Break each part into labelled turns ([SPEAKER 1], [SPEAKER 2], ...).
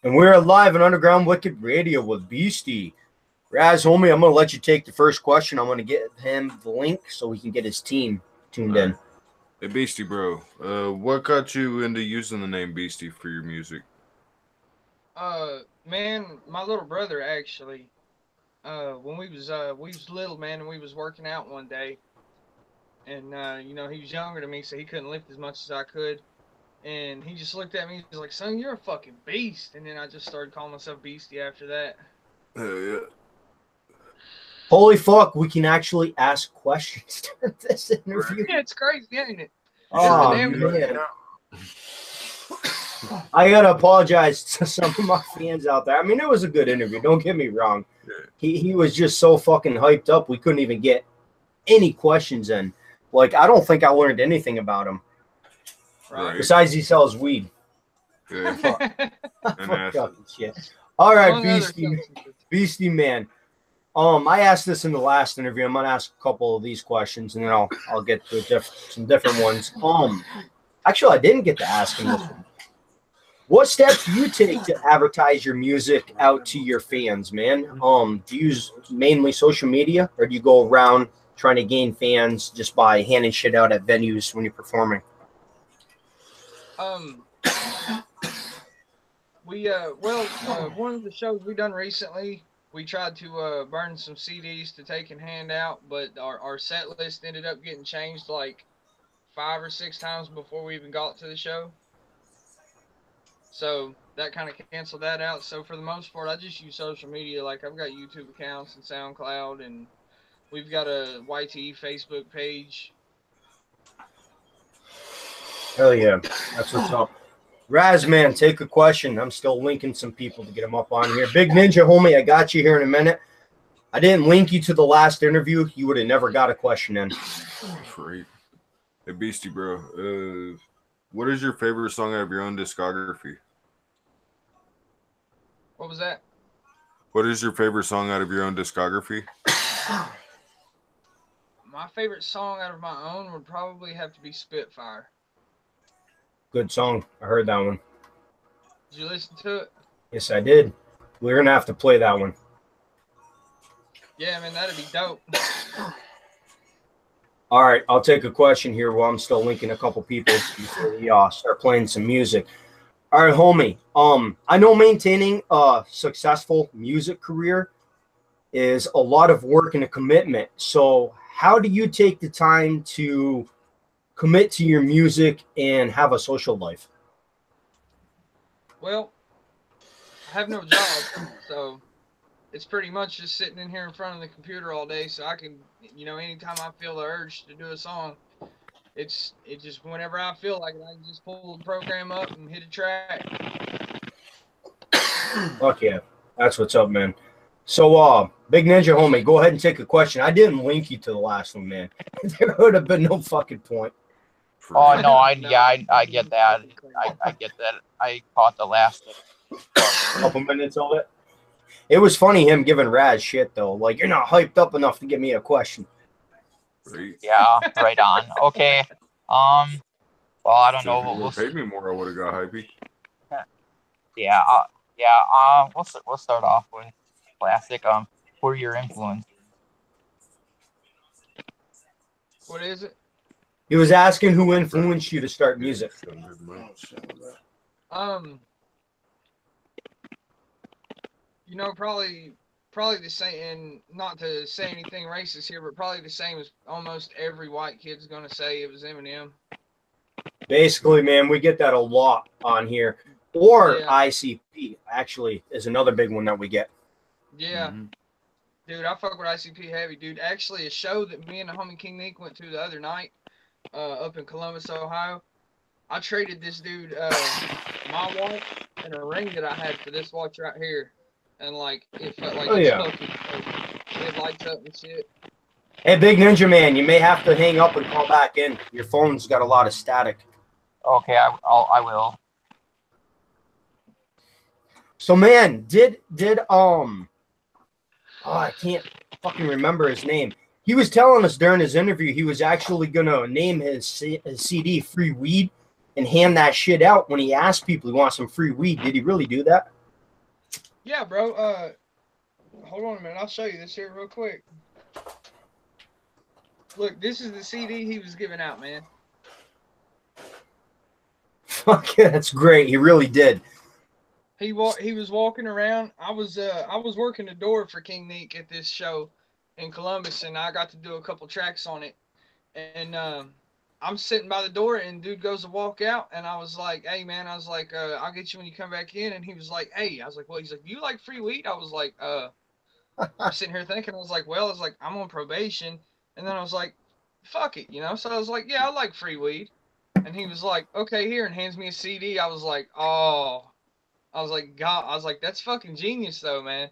[SPEAKER 1] And we're live on Underground Wicked Radio with Beastie. Raz, homie, I'm going to let you take the first question. I'm going to get him the link so he can get his team tuned in.
[SPEAKER 2] Hey, Beastie, bro. What got you into using the name Beastie for your music?
[SPEAKER 3] Man, my little brother actually. When we was little, man, and we was working out one day, and he was younger than me, so he couldn't lift as much as I could. And he just looked at me. He was like, "Son, you're a fucking beast." And then I just started calling myself Beastie after that.
[SPEAKER 2] Yeah.
[SPEAKER 1] Holy fuck, we can actually ask questions during this interview.
[SPEAKER 3] Yeah, it's crazy, ain't it?
[SPEAKER 1] Oh, man. I gotta apologize to some of my fans out there. I mean, it was a good interview. Don't get me wrong. He was just so fucking hyped up. We couldn't even get any questions in. Like, I don't think I learned anything about him.
[SPEAKER 3] Right.
[SPEAKER 1] Besides, he sells weed.
[SPEAKER 2] Yeah.
[SPEAKER 1] Shit. All right, Beastie man. I asked this in the last interview. I'm gonna ask a couple of these questions, and then I'll get to some different ones. Actually, I didn't get to ask him this one. What steps do you take to advertise your music out to your fans, man? Do you use mainly social media, or do you go around trying to gain fans just by handing shit out at venues when you're performing?
[SPEAKER 3] One of the shows we done recently, we tried to burn some CDs to take and hand out, but our set list ended up getting changed like 5 or 6 times before we even got to the show. So that kind of canceled that out. So for the most part, I just use social media. Like, I've got YouTube accounts and SoundCloud, and we've got a YT Facebook page.
[SPEAKER 1] Hell yeah, that's what's up. Raz, man, take a question. I'm still linking some people to get them up on here. Big Ninja, homie, I got you here in a minute. I didn't link you to the last interview. You would have never got a question in.
[SPEAKER 2] Great. Hey, Beastie, bro. What is your favorite song out of your own discography?
[SPEAKER 3] What was that?
[SPEAKER 2] What is your favorite song out of your own discography?
[SPEAKER 3] My favorite song out of my own would probably have to be Spitfire.
[SPEAKER 1] Good song. I heard that one.
[SPEAKER 3] Did you listen to it?
[SPEAKER 1] Yes, I did. We're going to have to play that one.
[SPEAKER 3] Yeah, man, that'd be dope.
[SPEAKER 1] All right, I'll take a question here while I'm still linking a couple people before we start playing some music. All right, homie. I know maintaining a successful music career is a lot of work and a commitment. So how do you take the time to commit to your music and have a social life?
[SPEAKER 3] Well, I have no job, so it's pretty much just sitting in here in front of the computer all day, so I can, anytime I feel the urge to do a song, it's just whenever I feel like it, I can just pull the program up and hit a track.
[SPEAKER 1] Fuck yeah. That's what's up, man. So, Big Ninja, homie, go ahead and take a question. I didn't link you to the last one, man. There would have been no fucking point.
[SPEAKER 4] Oh, no, I get that. I get that. I caught the last
[SPEAKER 1] couple minutes of it. It was funny him giving Raz shit, though. Like, you're not hyped up enough to give me a question.
[SPEAKER 4] Yeah, right on. Okay. Well, I don't know.
[SPEAKER 2] If you would have paid me more, I would have got hypey.
[SPEAKER 4] Yeah. We'll start off with classic. Who are your influence?
[SPEAKER 3] What is it?
[SPEAKER 1] He was asking who influenced you to start music.
[SPEAKER 3] Probably the same, and not to say anything racist here, but probably the same as almost every white kid's gonna say. It was Eminem.
[SPEAKER 1] Basically, man, we get that a lot on here. Or ICP, actually, is another big one that we get.
[SPEAKER 3] Yeah. Mm-hmm. Dude, I fuck with ICP heavy, dude. Actually, a show that me and the homie King Nick went to the other night, up in Columbus, Ohio. I traded this dude my watch and a ring that I had for this watch right here. And, like, it felt like it lights up and shit.
[SPEAKER 1] Hey, Big Ninja Man, you may have to hang up and call back in. Your phone's got a lot of static.
[SPEAKER 4] Okay, I will.
[SPEAKER 1] So, man, I can't fucking remember his name. He was telling us during his interview he was actually going to name his CD Free Weed and hand that shit out when he asked people he wants some free weed. Did he really do that?
[SPEAKER 3] Yeah, bro. Hold on a minute. I'll show you this here real quick. Look, this is the CD he was giving out, man.
[SPEAKER 1] Fuck yeah, that's great. He really did.
[SPEAKER 3] He was walking around. I was working the door for King Neek at this show in Columbus, and I got to do a couple tracks on it. And I'm sitting by the door, and dude goes to walk out, and I was like, "Hey man," I was like, "I'll get you when you come back in." And he was like, "Hey," I was like, "Well," he's like, "Do you like free weed?" I was like, I'm sitting here thinking, I was like, "Well," I was like, "I'm on probation," and then I was like, "Fuck it," you know. So I was like, "Yeah, I like free weed," and he was like, "Okay, here," and hands me a CD. I was like, "Oh." I was like, God, I was like, that's fucking genius, though, man.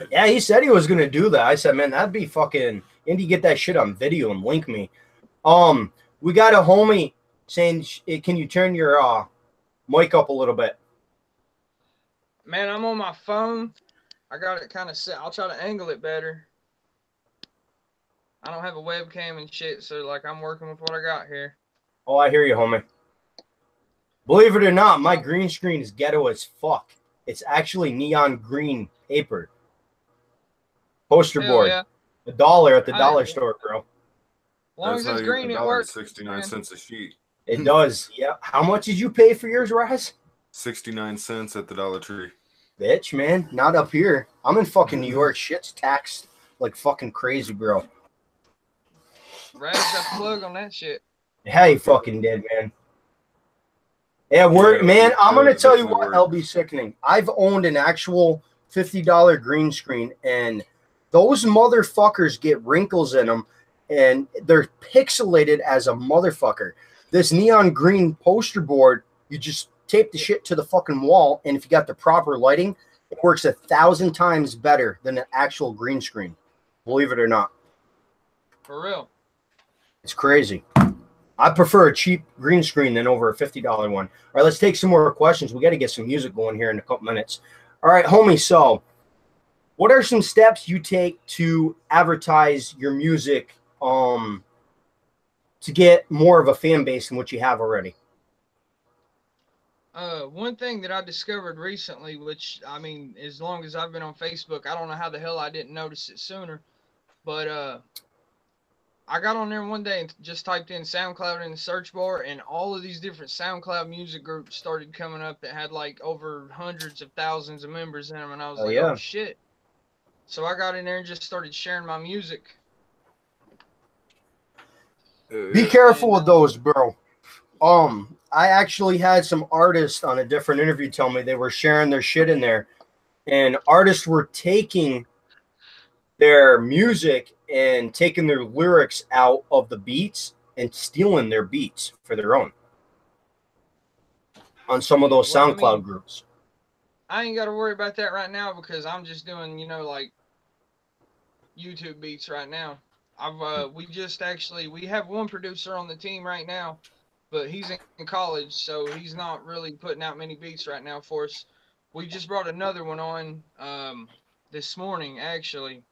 [SPEAKER 1] Yeah, he said he was gonna do that. I said, man, that'd be fucking. Indy, get that shit on video and link me. We got a homie saying, can you turn your mic up a little bit?
[SPEAKER 3] Man, I'm on my phone. I got it kind of set. I'll try to angle it better. I don't have a webcam and shit, so like I'm working with what I got here.
[SPEAKER 1] Oh, I hear you, homie. Believe it or not, my green screen is ghetto as fuck. It's actually neon green paper. Poster board.
[SPEAKER 3] Yeah.
[SPEAKER 1] $1 at the dollar store, bro.
[SPEAKER 3] As long as it's green, it works.
[SPEAKER 2] 69 cents a sheet.
[SPEAKER 1] It does. Yeah. How much did you pay for yours, Raz?
[SPEAKER 2] 69 cents at the Dollar Tree.
[SPEAKER 1] Bitch, man. Not up here. I'm in fucking New York. Shit's taxed like fucking crazy, bro.
[SPEAKER 3] Raz got the plug on that shit.
[SPEAKER 1] Yeah, he fucking did, man. Yeah, man, I'm going to tell you what, LB Sickening. I've owned an actual $50 green screen, and those motherfuckers get wrinkles in them, and they're pixelated as a motherfucker. This neon green poster board, you just tape the shit to the fucking wall, and if you got the proper lighting, it works 1,000 times better than an actual green screen. Believe it or not.
[SPEAKER 3] For real.
[SPEAKER 1] It's crazy. I prefer a cheap green screen than over a $50 one. All right, let's take some more questions. We got to get some music going here in a couple minutes. All right, homie, so what are some steps you take to advertise your music to get more of a fan base than what you have already?
[SPEAKER 3] One thing that I discovered recently, which, I mean, as long as I've been on Facebook, I don't know how the hell I didn't notice it sooner, but I got on there one day and just typed in SoundCloud in the search bar, and all of these different SoundCloud music groups started coming up that had like over hundreds of thousands of members in them, and I was oh shit. So I got in there and just started sharing my music.
[SPEAKER 1] Be careful with those, bro. I actually had some artists on a different interview tell me they were sharing their shit in there, and artists were taking their music and taking their lyrics out of the beats and stealing their beats for their own on some of those SoundCloud groups.
[SPEAKER 3] I ain't got to worry about that right now because I'm just doing, you know, like YouTube beats right now. We have one producer on the team right now, but he's in college, so he's not really putting out many beats right now for us. We just brought another one on this morning, actually.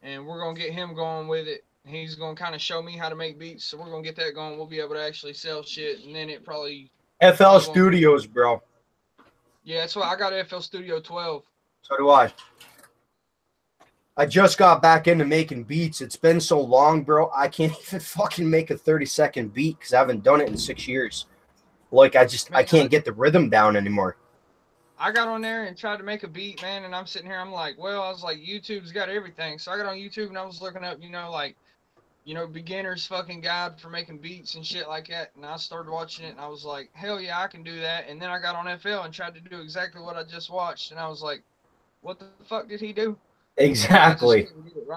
[SPEAKER 3] And we're going to get him going with it. He's going to kind of show me how to make beats. So we're going to get that going. We'll be able to actually sell shit. And then it probably...
[SPEAKER 1] FL Studios, bro.
[SPEAKER 3] Yeah, that's why I got FL Studio 12.
[SPEAKER 1] So do I. I just got back into making beats. It's been so long, bro. I can't even fucking make a 30-second beat because I haven't done it in 6 years. Like, I can't get the rhythm down anymore.
[SPEAKER 3] I got on there and tried to make a beat, man, and I'm sitting here, I'm like, well, I was like, YouTube's got everything. So I got on YouTube and I was looking up, you know, like, you know, beginner's fucking guide for making beats and shit like that. And I started watching it and I was like, hell yeah, I can do that. And then I got on FL and tried to do exactly what I just watched. And I was like, what the fuck did he do?
[SPEAKER 1] Exactly.
[SPEAKER 3] I just couldn't get it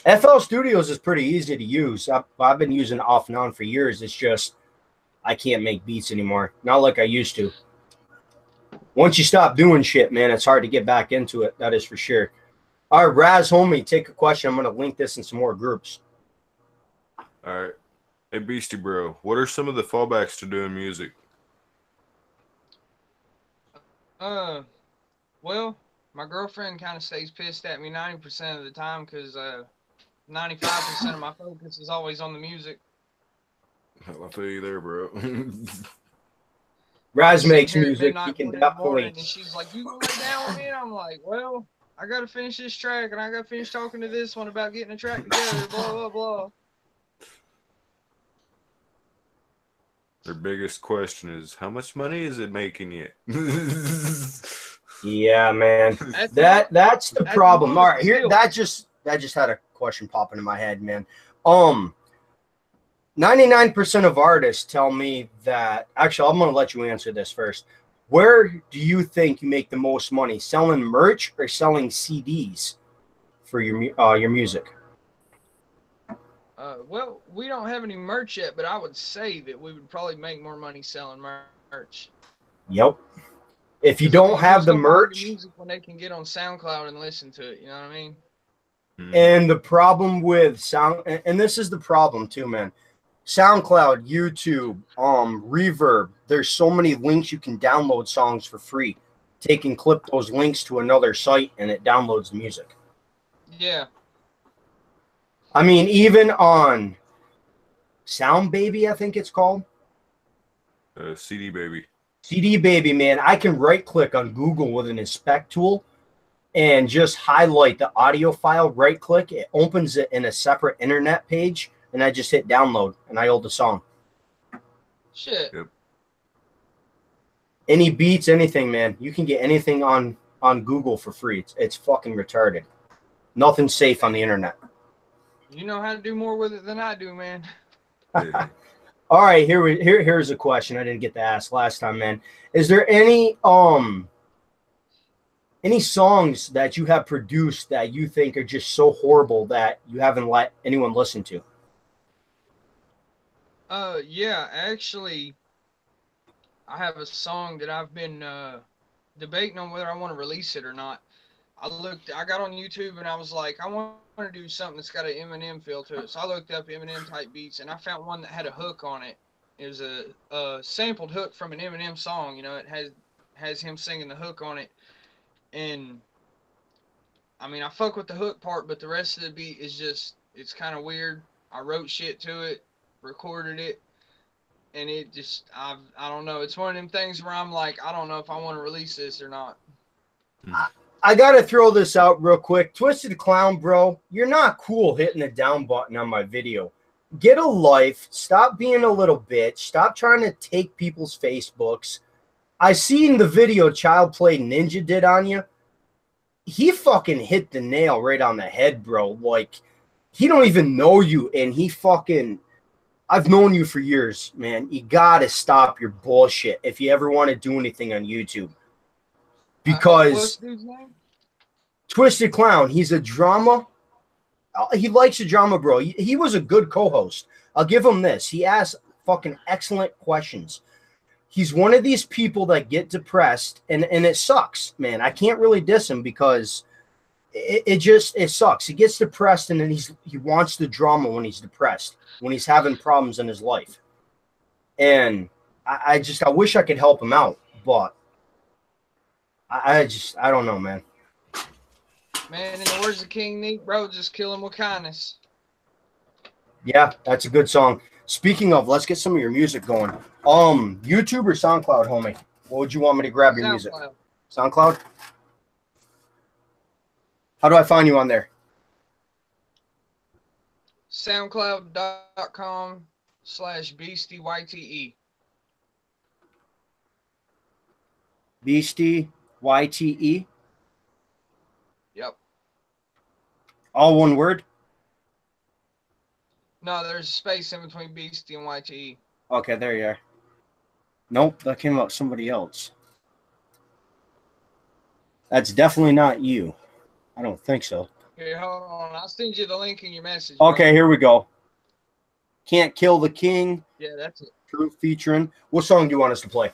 [SPEAKER 3] right.
[SPEAKER 1] FL Studios is pretty easy to use. I've been using it off and on for years. It's just, I can't make beats anymore. Not like I used to. Once you stop doing shit, man, it's hard to get back into it. That is for sure. All right, Raz, homie, take a question. I'm going to link this in some more groups.
[SPEAKER 2] All right. Hey, Beastie Bro, what are some of the fallbacks to doing music?
[SPEAKER 3] Well, my girlfriend kind of stays pissed at me 90% of the time because 95% of my focus is always on the music.
[SPEAKER 2] I feel you there, bro.
[SPEAKER 1] Raz makes
[SPEAKER 3] Here at
[SPEAKER 1] music. He
[SPEAKER 3] midnight,
[SPEAKER 1] can
[SPEAKER 3] 1 in the morning,
[SPEAKER 1] definitely.
[SPEAKER 3] and she's like, "You gonna lay down with me?" And I'm like, "Well, I gotta finish this track, and I gotta finish talking to this one about getting a track together." Blah blah blah.
[SPEAKER 2] Their biggest question is, how much money is it making you?
[SPEAKER 1] Yeah, man.
[SPEAKER 3] That's
[SPEAKER 1] That's the
[SPEAKER 3] that's
[SPEAKER 1] problem. All
[SPEAKER 3] honest
[SPEAKER 1] right, here
[SPEAKER 3] still.
[SPEAKER 1] that just had a question pop into my head, man. 99% of artists tell me that. Actually, I'm gonna let you answer this first. Where do you think you make the most money? Selling merch or selling CDs for your music?
[SPEAKER 3] Well, we don't have any merch yet, but I would say that we would probably make more money selling merch.
[SPEAKER 1] Yep. If you
[SPEAKER 3] 'Cause, I
[SPEAKER 1] don't
[SPEAKER 3] mean,
[SPEAKER 1] have
[SPEAKER 3] who's
[SPEAKER 1] the
[SPEAKER 3] gonna buy your
[SPEAKER 1] merch,
[SPEAKER 3] music when they can get on SoundCloud and listen to it, you know what I mean?
[SPEAKER 1] and the problem with sound, and this is the problem too, man. SoundCloud, YouTube, Reverb. There's so many links you can download songs for free. Take and clip those links to another site, and it downloads the music.
[SPEAKER 3] Yeah.
[SPEAKER 1] I mean, even on Sound Baby, I think it's called.
[SPEAKER 2] CD Baby.
[SPEAKER 1] CD Baby, man. I can right click on Google with an inspect tool and just highlight the audio file, right click. It opens it in a separate internet page, and I just hit download, and I hold the song.
[SPEAKER 3] Shit.
[SPEAKER 2] Yep.
[SPEAKER 1] Any beats, anything, man. You can get anything on Google for free. It's fucking retarded. Nothing's safe on the internet.
[SPEAKER 3] You know how to do more with it than I do, man.
[SPEAKER 2] Yeah.
[SPEAKER 1] All right, here's a question I didn't get to ask last time, man. Is there any songs that you have produced that you think are just so horrible that you haven't let anyone listen to?
[SPEAKER 3] Yeah, actually, I have a song that I've been debating on whether I want to release it or not. I got on YouTube and I was like, I want to do something that's got an Eminem feel to it. So I looked up Eminem type beats and I found one that had a hook on it. It was a sampled hook from an Eminem song. You know, it has him singing the hook on it. And I mean, I fuck with the hook part, but the rest of the beat is just, it's kind of weird. I wrote shit to it, recorded it, and it just, I don't know. It's one of them things where I'm like, I don't know if I want to release this or not.
[SPEAKER 1] I gotta throw this out real quick. Twisted Clown, bro, you're not cool hitting the down button on my video. Get a life. Stop being a little bitch. Stop trying to take people's Facebooks. I seen the video Child Play Ninja did on you. He fucking hit the nail right on the head, bro. Like, he don't even know you, and he fucking... I've known you for years, man. You gotta stop your bullshit if you ever want to do anything on YouTube. Because
[SPEAKER 3] What's the dude's name?
[SPEAKER 1] Twisted Clown, he's a drama. He likes a drama, bro. He was a good co-host. I'll give him this. He asks fucking excellent questions. He's one of these people that get depressed, and it sucks, man. I can't really diss him because it sucks. He gets depressed, and then he wants the drama when he's depressed, when he's having problems in his life. And I wish I could help him out, but I don't know, man.
[SPEAKER 3] Man, in the words of King Neat, bro, just kill him with kindness.
[SPEAKER 1] Yeah, that's a good song. Speaking of, let's get some of your music going. YouTube or SoundCloud, homie? What would you want me to grab your music? SoundCloud? How do I find you on there?
[SPEAKER 3] SoundCloud.com/BeastieYTE.
[SPEAKER 1] Beastie YTE?
[SPEAKER 3] Yep.
[SPEAKER 1] All one word?
[SPEAKER 3] No, there's a space in between Beastie and YTE.
[SPEAKER 1] Okay, there you are. Nope, that came out somebody else. That's definitely not you. I don't think so.
[SPEAKER 3] Here, hold on. I'll send you the link in your message.
[SPEAKER 1] Okay, here we go. Can't Kill the King.
[SPEAKER 3] Yeah, that's it.
[SPEAKER 1] True featuring. What song do you want us to play?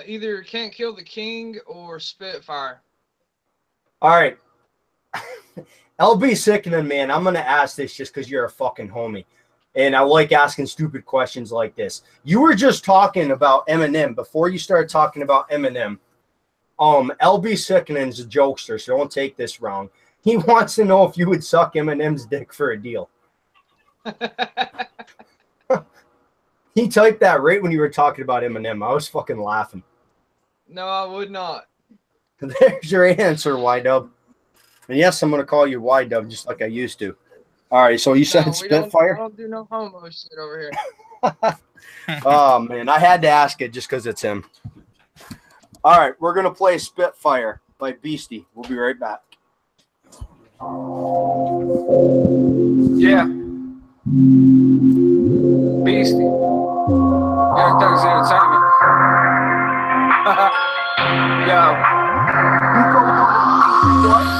[SPEAKER 3] Either Can't Kill the King or Spitfire.
[SPEAKER 1] All right. LB Sickening, man, I'm going to ask this just because you're a fucking homie. And I like asking stupid questions like this. You were just talking about Eminem. Before you started talking about Eminem, LB Sickening's a jokester, so don't take this wrong. He wants to know if you would suck Eminem's dick for a deal. He typed that right when you were talking about Eminem. I was fucking laughing.
[SPEAKER 3] No, I would not.
[SPEAKER 1] There's your answer, Y-Dub. And yes, I'm going to call you Y-Dub just like I used to. All right, so you said Spitfire?
[SPEAKER 3] I don't do no homo shit over here.
[SPEAKER 1] Oh, man, I had to ask it just because it's him. All right, we're going to play Spitfire by Beastie. We'll be right back.
[SPEAKER 5] Yeah. Beastie. Young Thugz Entertainment. Yo.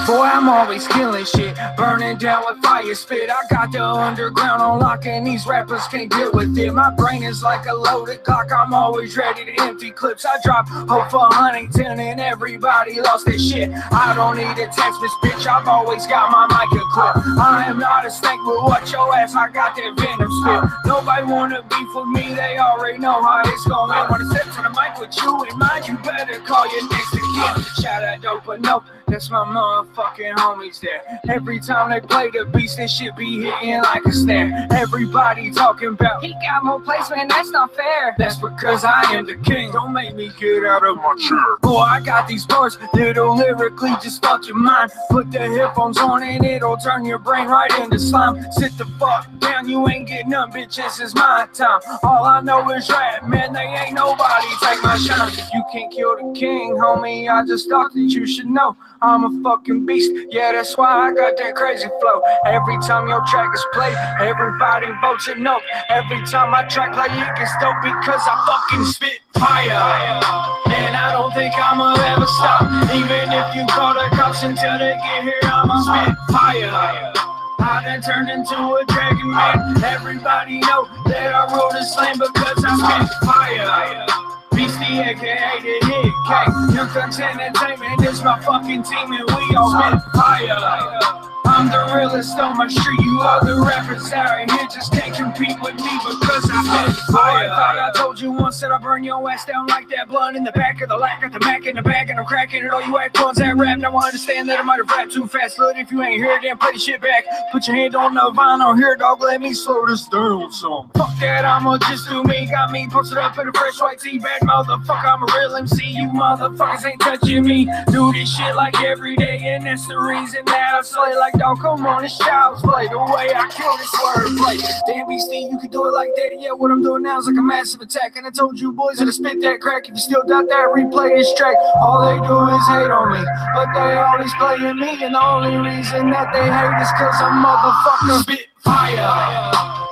[SPEAKER 5] Boy, I'm always killing shit, burning down with fire spit. I got the underground on lock and these rappers can't deal with it. My brain is like a loaded Glock, I'm always ready to empty clips. I drop hope for Huntington and everybody lost their shit. I don't need a Texas bitch, I've always got my mic equipped. I am not a snake, but watch your ass, I got that venom spit. Nobody wanna beef with me, they already know how it's going. Wanna step to the mic with you in mind, you better call your next again. Shout out dope, but no, that's my motherfucking homies there. Every time they play the beats, this shit be hitting like a snare. Everybody talking about, he got more plays, man, that's not fair. That's because I am the king, don't make me get out of my chair. Boy, I got these bars that'll lyrically just fuck your mind. Put the headphones on and it'll turn your brain right into slime. Sit the fuck down, you ain't getting none, bitch, this is my time. All I know is rap, man, they ain't nobody take my shine. You can't kill the king, homie, I just thought that you should know. I'm a fucking beast, yeah, that's why I got that crazy flow. Every time your track is played, everybody votes a no. Every time my track play, it gets dope because I fucking spit fire. And I don't think I'ma ever stop. Even if you call the cops until they get here, I'ma spit fire. I done turned into a dragon man. Everybody know that I rule this lane because I spit fire. Beastie, aka the Hit King. Young Thugz Entertainment is my fucking team and we all spit fire. I'm the realest on my street, you other rappers out here just can't compete with me because I spit fire. I told you once that I burn your ass down like that blunt in the back of the lack, got the Mac in the bag and I'm cracking it. All you act ones that rap, now I understand that I might have rapped too fast. Look, if you ain't here, then play the shit back. Put your hand on the vinyl here, dog, let me slow this down some. Fuck that, I'ma just do me, got me posted up in a fresh white tee, bad motherfucker, I'm a real MC, you motherfuckers ain't touching me. Do this shit like every day and that's the reason that I slay like dog, come on, it's child's play. The way I kill this wordplay. Damn, Beastie, you can do it like that. Yeah, what I'm doing now is like a massive attack. And I told you boys that I spit that crack. If you still doubt that, replay this track. All they do is hate on me, but they always playing me. And the only reason that they hate is cause I'm motherfucking spit fire.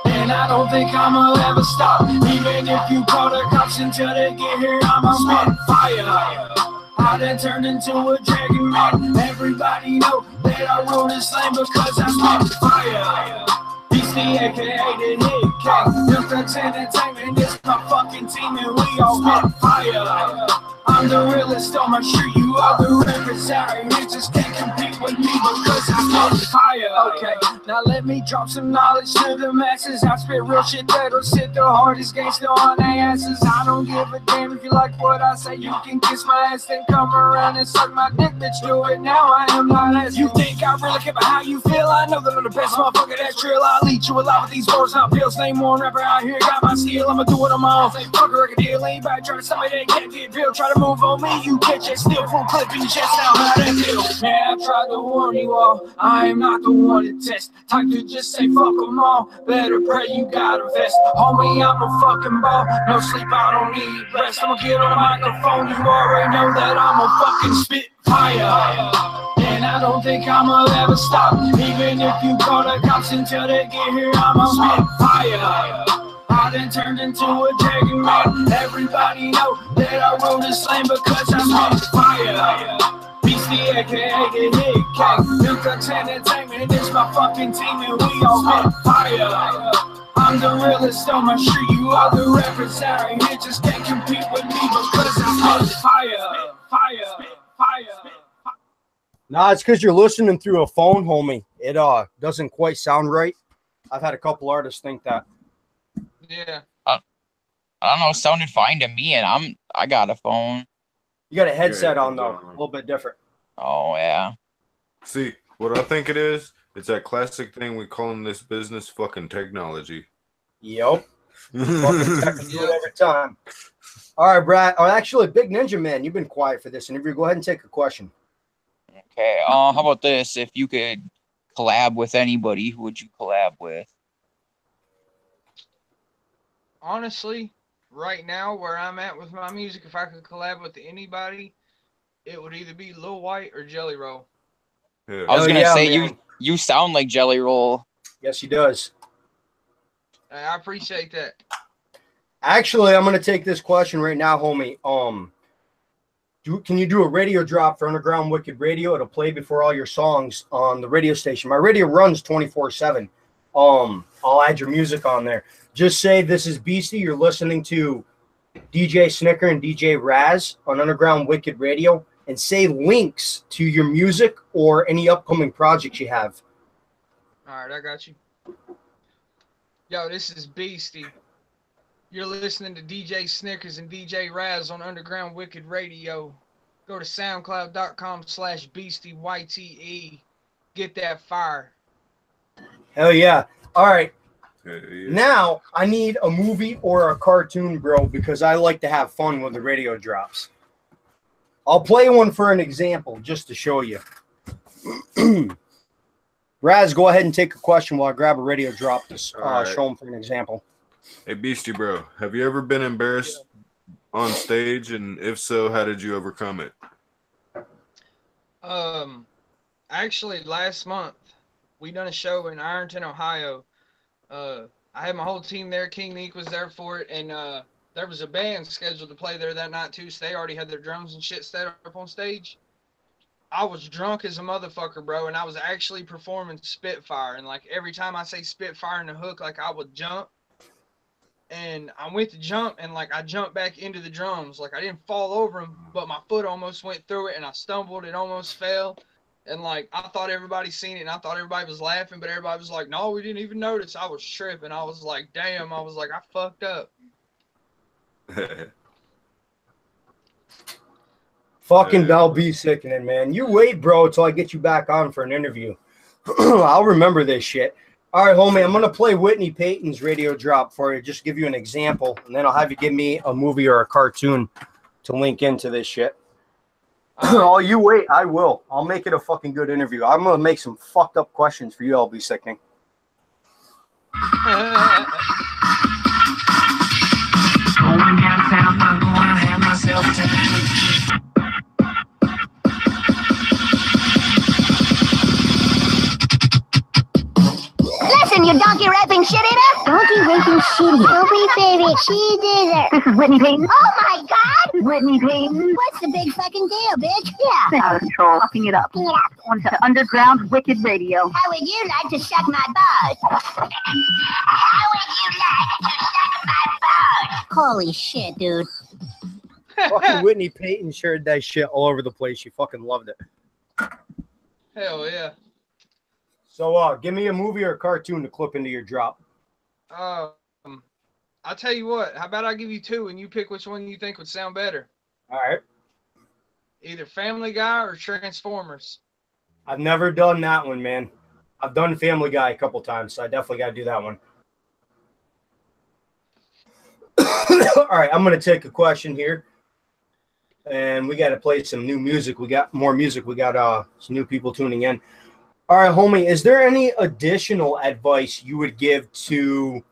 [SPEAKER 5] And I don't think I'ma ever stop. Even if you call the cops until they get here, I'ma spit fire. I done turned into a dragon man. Everybody know that I rule this lane because I spit fire. Beastie, aka the Hit King. Young Thugz Entertainment is my fucking team and we all spit fire. I'm the realest on my street, you other rappers out here just can't compete with me because I spit fire. Okay, now let me drop some knowledge to the masses. I spit real shit that'll sit the hardest gangster on their asses. I don't give a damn if you like what I say. You can kiss my ass and come around and suck my dick, bitch, do it now. I am not as you think I really care about how you feel. I know that I'm the best motherfucker that's trill. I'll eat you alive with these bars, not pills. Name one rapper out here, got my steel. I'ma do it on my own. Say fuck a record deal, anybody try to stop me, they can't get built. Try to move on me, you catch it still, full clip in your chest. Now how that feel? Man, I tried to warn you all, I am not the one to test. Type to just say fuck them all, better pray you got a vest. Homie, I'm a fucking ball, no sleep, I don't need rest. I'ma get on the microphone, you already know that I'm a fucking spit fire. And I don't think I'ma ever stop. Even if you call the cops until they get here, I'ma spit fire. I done turned into a dragon man. Everybody know that I rule this lane because I spit fire. Beastie, aka the Hit King. Young Thugz Entertainment is my fucking team and we all spit fire. I'm the realest on my street, you other rappers out here just can't compete with me because I spit fire. Fire, fire.
[SPEAKER 1] Nah, it's because you're listening through a phone, homie. It doesn't quite sound right. I've had a couple artists think that.
[SPEAKER 3] Yeah.
[SPEAKER 4] I don't know, it sounded fine to me, and I got a phone.
[SPEAKER 1] You got a headset on though, a little bit different.
[SPEAKER 4] Oh yeah.
[SPEAKER 2] See, what I think it is, it's that classic thing we call in this business fucking technology.
[SPEAKER 1] Yep. Fucking Texas do it every time. All right, Brad. Oh, actually, Big Ninja Man, you've been quiet for this interview. Go ahead and take a question.
[SPEAKER 4] Okay. How about this? If you could collab with anybody, who would you collab with?
[SPEAKER 3] Honestly, right now where I'm at with my music, if I could collab with anybody, it would either be Lil White or Jelly Roll.
[SPEAKER 2] Yeah.
[SPEAKER 4] I was gonna say
[SPEAKER 1] man.
[SPEAKER 4] you sound like Jelly Roll.
[SPEAKER 1] Yes, he does.
[SPEAKER 3] I appreciate that.
[SPEAKER 1] Actually, I'm gonna take this question right now, homie. Can you do a radio drop for Underground Wicked Radio? It'll play before all your songs on the radio station. My radio runs 24/7. I'll add your music on there. Just say this is Beastie. You're listening to DJ Snicker and DJ Raz on Underground Wicked Radio, and say links to your music or any upcoming projects you have.
[SPEAKER 3] All right, I got you. Yo, this is Beastie. You're listening to DJ Snickers and DJ Raz on Underground Wicked Radio. Go to soundcloud.com/BeastieYTE. Get that fire.
[SPEAKER 1] Hell yeah. All right.
[SPEAKER 2] Yeah.
[SPEAKER 1] Now, I need a movie or a cartoon, bro, because I like to have fun when the radio drops. I'll play one for an example, just to show you. Raz, go ahead and take a question while I grab a radio drop to show him for an example.
[SPEAKER 2] Hey, Beastie bro, have you ever been embarrassed on stage? And if so, how did you overcome it?
[SPEAKER 3] Actually, last month, we done a show in Ironton, Ohio. I had my whole team there. King Neek was there for it, and there was a band scheduled to play there that night too, so they already had their drums and shit set up on stage. I was drunk as a motherfucker, bro, and I was actually performing Spitfire, and like every time I say Spitfire in the hook, like I would jump, and I went to jump, and like I jumped back into the drums, like I didn't fall over them, but my foot almost went through it, and I stumbled, it almost fell. And, like, I thought everybody seen it, and I thought everybody was laughing, but everybody was like, no, we didn't even notice. I was tripping. I was like, damn. I was like, I fucked up.
[SPEAKER 1] Fucking that'll be sickening, man. You wait, bro, until I get you back on for an interview. I'll remember this shit. All right, homie, I'm going to play Whitney Payton's radio drop for you, just to give you an example, and then I'll have you give me a movie or a cartoon to link into this shit. Oh, you wait. I will. I'll make it a fucking good interview. I'm going to make some fucked up questions for you. I'll be sickening.
[SPEAKER 5] Going down south, I'm gonna have myself time.
[SPEAKER 6] Listen, you donkey raping shit eater! Donkey raping shit eater. Don't be baby, she did it. This is Whitney Payton. Oh my god! Whitney Payton. What's the big fucking deal, bitch? Yeah. Out of control. Fucking it up. Yeah. On to Underground Wicked Radio. How would you like to suck my balls? How would you like to suck my balls? Holy shit, dude.
[SPEAKER 1] Fucking Whitney Payton shared that shit all over the place. She fucking loved it.
[SPEAKER 3] Hell yeah.
[SPEAKER 1] So, give me a movie or a cartoon to clip into your drop.
[SPEAKER 3] I'll tell you what. How about I give you two and you pick which one you think would sound better?
[SPEAKER 1] All right.
[SPEAKER 3] Either Family Guy or Transformers.
[SPEAKER 1] I've never done that one, man. I've done Family Guy a couple times, so I definitely got to do that one. All right, I'm going to take a question here. And we got to play some new music. We got more music. We got some new people tuning in. All right, homie, is there any additional advice you would give to,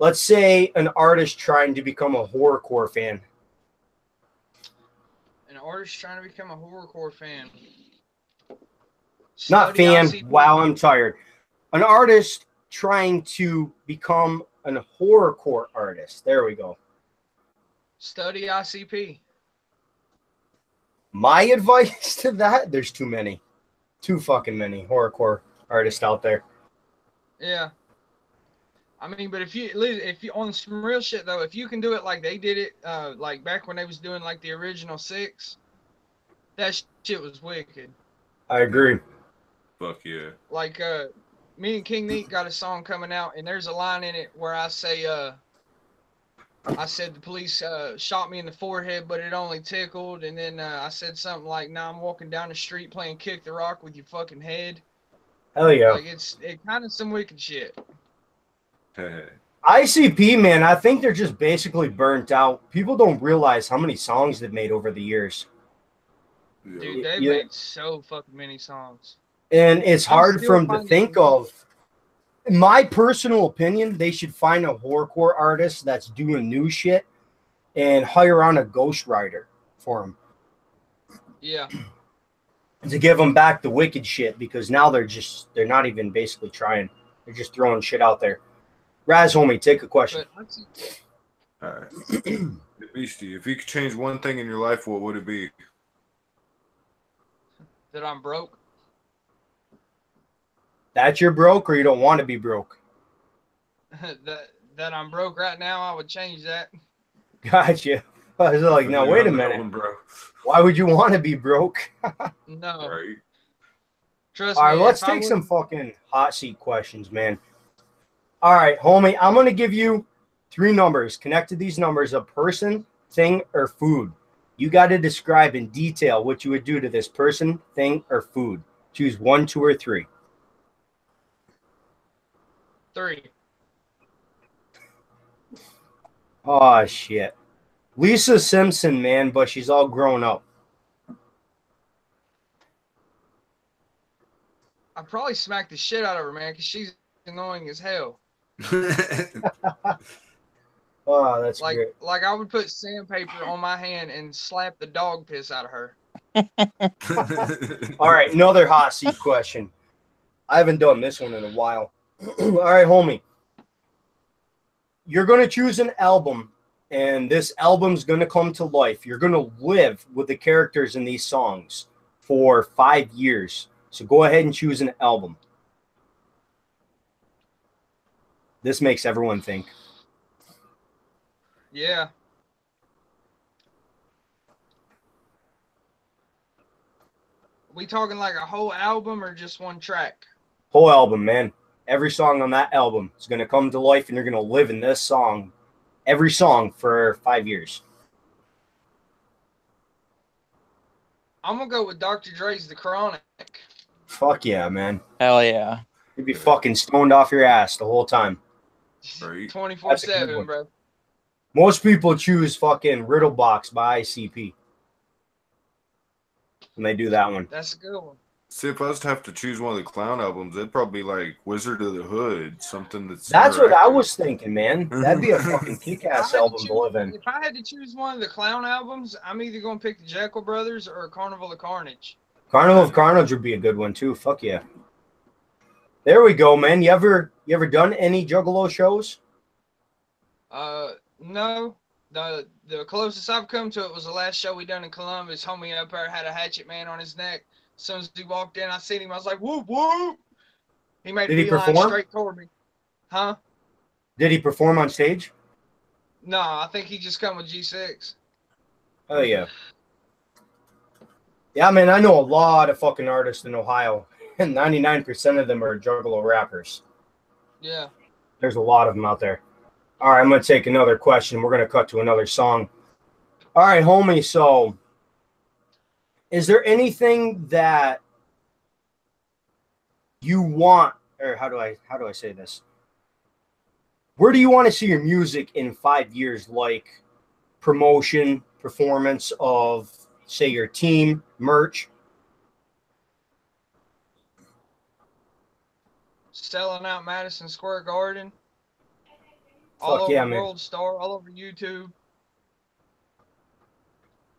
[SPEAKER 1] let's say, an artist trying to become a horrorcore fan?
[SPEAKER 3] An artist trying to become a horrorcore fan.
[SPEAKER 1] Not fan. Wow, I'm tired. An artist trying to become a horrorcore artist. There we go.
[SPEAKER 3] Study ICP.
[SPEAKER 1] My advice to that? There's too many. Too fucking many horrorcore artists out there.
[SPEAKER 3] Yeah. I mean, but if you on some real shit though, if you can do it like they did it, like back when they was doing like the original 6, that shit was wicked.
[SPEAKER 1] I agree.
[SPEAKER 2] Fuck yeah.
[SPEAKER 3] Like me and King Neek got a song coming out, and there's a line in it where I say, I said the police shot me in the forehead, but it only tickled. And then I said something like, "Now I'm walking down the street playing Kick the Rock with your fucking head."
[SPEAKER 1] Hell yeah.
[SPEAKER 3] Like it kind of some wicked shit.
[SPEAKER 1] ICP, man, I think they're just basically burnt out. People don't realize how many songs they've made over the years.
[SPEAKER 3] Dude, they've
[SPEAKER 1] Yeah.
[SPEAKER 3] made so fucking many songs.
[SPEAKER 1] And it's
[SPEAKER 3] I'm
[SPEAKER 1] hard
[SPEAKER 3] still
[SPEAKER 1] for them to
[SPEAKER 3] finding
[SPEAKER 1] think
[SPEAKER 3] them.
[SPEAKER 1] of. In my personal opinion, they should find a horrorcore artist that's doing new shit and hire on a ghostwriter for them
[SPEAKER 3] Yeah.
[SPEAKER 1] to give them back the wicked shit, because now they're not even basically trying. They're just throwing shit out there. Raz, homie, take a question.
[SPEAKER 3] But let's see.
[SPEAKER 2] All right. The Beastie, if you could change one thing in your life, what would it be?
[SPEAKER 3] That I'm broke.
[SPEAKER 1] That you're broke, or you don't want to be broke?
[SPEAKER 3] that I'm broke right now, I would change that.
[SPEAKER 1] Gotcha. I was like, now wait a minute.
[SPEAKER 2] One, bro.
[SPEAKER 1] Why would you want to be broke?
[SPEAKER 3] No.
[SPEAKER 2] Right.
[SPEAKER 3] Trust
[SPEAKER 1] All right,
[SPEAKER 3] me.
[SPEAKER 1] let's
[SPEAKER 3] if I
[SPEAKER 1] take some
[SPEAKER 3] wouldn't-
[SPEAKER 1] fucking hot seat questions, man. All right, homie, I'm going to give you 3 numbers. Connect to these numbers: a person, thing, or food. You got to describe in detail what you would do to this person, thing, or food. Choose 1, 2, or 3.
[SPEAKER 3] 3.
[SPEAKER 1] Oh, shit. Lisa Simpson, man, but she's all grown up.
[SPEAKER 3] I'd probably smack the shit out of her, man, because she's annoying as hell.
[SPEAKER 1] Oh, that's great.
[SPEAKER 3] Like I would put sandpaper on my hand and slap the dog piss out of her.
[SPEAKER 1] All right, another hot seat question. I haven't done this one in a while. All right, homie. You're going to choose an album, and this album's going to come to life. You're going to live with the characters in these songs for 5 years. So go ahead and choose an album. This makes everyone think.
[SPEAKER 3] Yeah. We talking like a whole album or just one track?
[SPEAKER 1] Whole album, man. Every song on that album is going to come to life, and you're going to live in this song, every song, for 5 years.
[SPEAKER 3] I'm gonna go with Dr. Dre's The Chronic.
[SPEAKER 1] Fuck yeah, man.
[SPEAKER 4] Hell yeah.
[SPEAKER 1] You'd be fucking stoned off your ass the whole time.
[SPEAKER 2] Right.
[SPEAKER 3] 24/7,
[SPEAKER 1] one.
[SPEAKER 3] bro.
[SPEAKER 1] Most people choose fucking Riddle Box by ICP. And they do that one.
[SPEAKER 3] That's a good one.
[SPEAKER 2] See, if I was to have to choose one of the clown albums, it'd probably be like Wizard of the Hood, something that's.
[SPEAKER 1] That's what I
[SPEAKER 2] interactive.
[SPEAKER 1] was thinking, man. That'd be a fucking kick-ass album to live in.
[SPEAKER 3] If I had to choose one of the clown albums, I'm either gonna pick the Jekyll Brothers or Carnival of Carnage.
[SPEAKER 1] Carnival of Carnage would be a good one too. Fuck yeah. There we go, man. You ever done any Juggalo shows?
[SPEAKER 3] No. The closest I've come to it was the last show we done in Columbus. Homie up there had a hatchet man on his neck. As soon as he walked in, I seen him. I was like, whoop, whoop. He made
[SPEAKER 1] Did
[SPEAKER 3] a
[SPEAKER 1] he
[SPEAKER 3] beeline
[SPEAKER 1] perform?
[SPEAKER 3] straight toward me. Huh?
[SPEAKER 1] Did he perform on stage?
[SPEAKER 3] No, I think he just come with G6.
[SPEAKER 1] Oh yeah. Yeah, man, I know a lot of fucking artists in Ohio, and 99% of them are Juggalo rappers.
[SPEAKER 3] Yeah.
[SPEAKER 1] There's a lot of them out there. All right, I'm going to take another question. We're going to cut to another song. All right, homie, so is there anything that you want, or how do I say this? Where do you want to see your music in 5 years, like promotion, performance of, say, your team, merch?
[SPEAKER 3] Selling out Madison Square Garden.
[SPEAKER 1] Fuck
[SPEAKER 3] All over
[SPEAKER 1] yeah, man.
[SPEAKER 3] World Star, all over YouTube.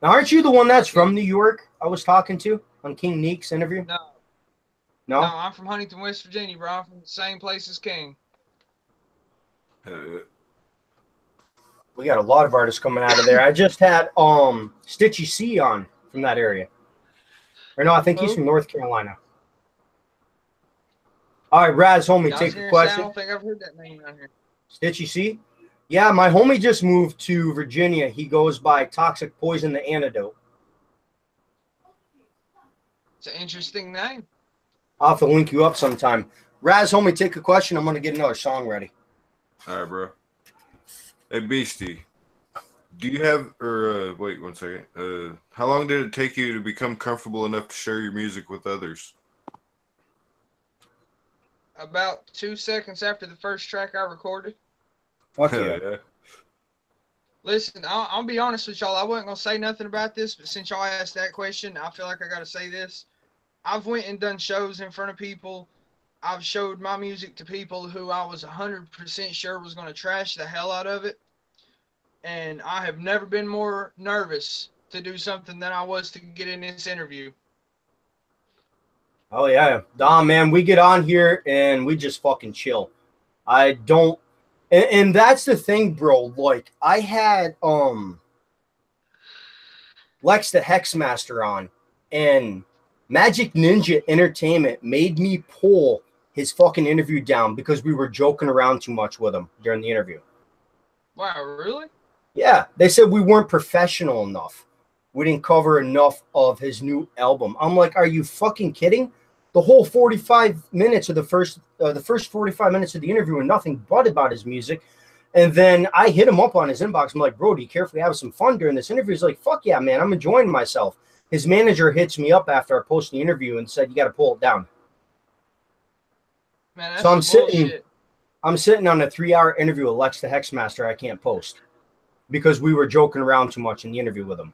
[SPEAKER 1] Now, aren't you the one that's from New York I was talking to on King Neek's interview?
[SPEAKER 3] No.
[SPEAKER 1] No?
[SPEAKER 3] No, I'm from Huntington, West Virginia, bro. I'm from the same place as King.
[SPEAKER 1] We got a lot of artists coming out of there. I just had Stitchy C on from that area. Or no, I think he's from North Carolina. All right, Raz, homie,
[SPEAKER 3] Guys
[SPEAKER 1] take
[SPEAKER 3] here
[SPEAKER 1] a
[SPEAKER 3] in
[SPEAKER 1] question.
[SPEAKER 3] San- I don't think I've heard that name around here.
[SPEAKER 1] Stitchy C? Yeah, my homie just moved to Virginia. He goes by Toxic Poison the Antidote.
[SPEAKER 3] It's an interesting name.
[SPEAKER 1] I'll have to link you up sometime. Raz, homie, take a question. I'm going to get another song ready.
[SPEAKER 2] All right, bro. Hey, Beastie, do you have, or wait 1 second. How long did it take you to become comfortable enough to share your music with others?
[SPEAKER 3] About 2 seconds after the first track I recorded.
[SPEAKER 1] Fuck
[SPEAKER 2] Hell
[SPEAKER 1] yeah.
[SPEAKER 2] yeah.
[SPEAKER 3] Listen, I'll be honest with y'all. I wasn't gonna say nothing about this, but since y'all asked that question, I feel like I gotta say this. I've went and done shows in front of people. I've showed my music to people who I was 100% sure was gonna trash the hell out of it, and I have never been more nervous to do something than I was to get in this interview.
[SPEAKER 1] Oh yeah, Dom, man, we get on here and we just fucking chill. I don't, and that's the thing, bro. Like I had Lex the Hexmaster on, and Magic Ninja Entertainment made me pull his fucking interview down because we were joking around too much with him during the interview.
[SPEAKER 3] Wow, really?
[SPEAKER 1] Yeah, they said we weren't professional enough. We didn't cover enough of his new album. I'm like, are you fucking kidding? The whole 45 minutes of the first 45 minutes of the interview were nothing but about his music. And then I hit him up on his inbox. I'm like, bro, do you care if we have some fun during this interview? He's like, fuck yeah, man, I'm enjoying myself. His manager hits me up after I post the interview and said, you got to pull it down.
[SPEAKER 3] Man, that's
[SPEAKER 1] So
[SPEAKER 3] bullshit.
[SPEAKER 1] I'm sitting on a 3-hour interview with Lex the Hexmaster I can't post because we were joking around too much in the interview with him.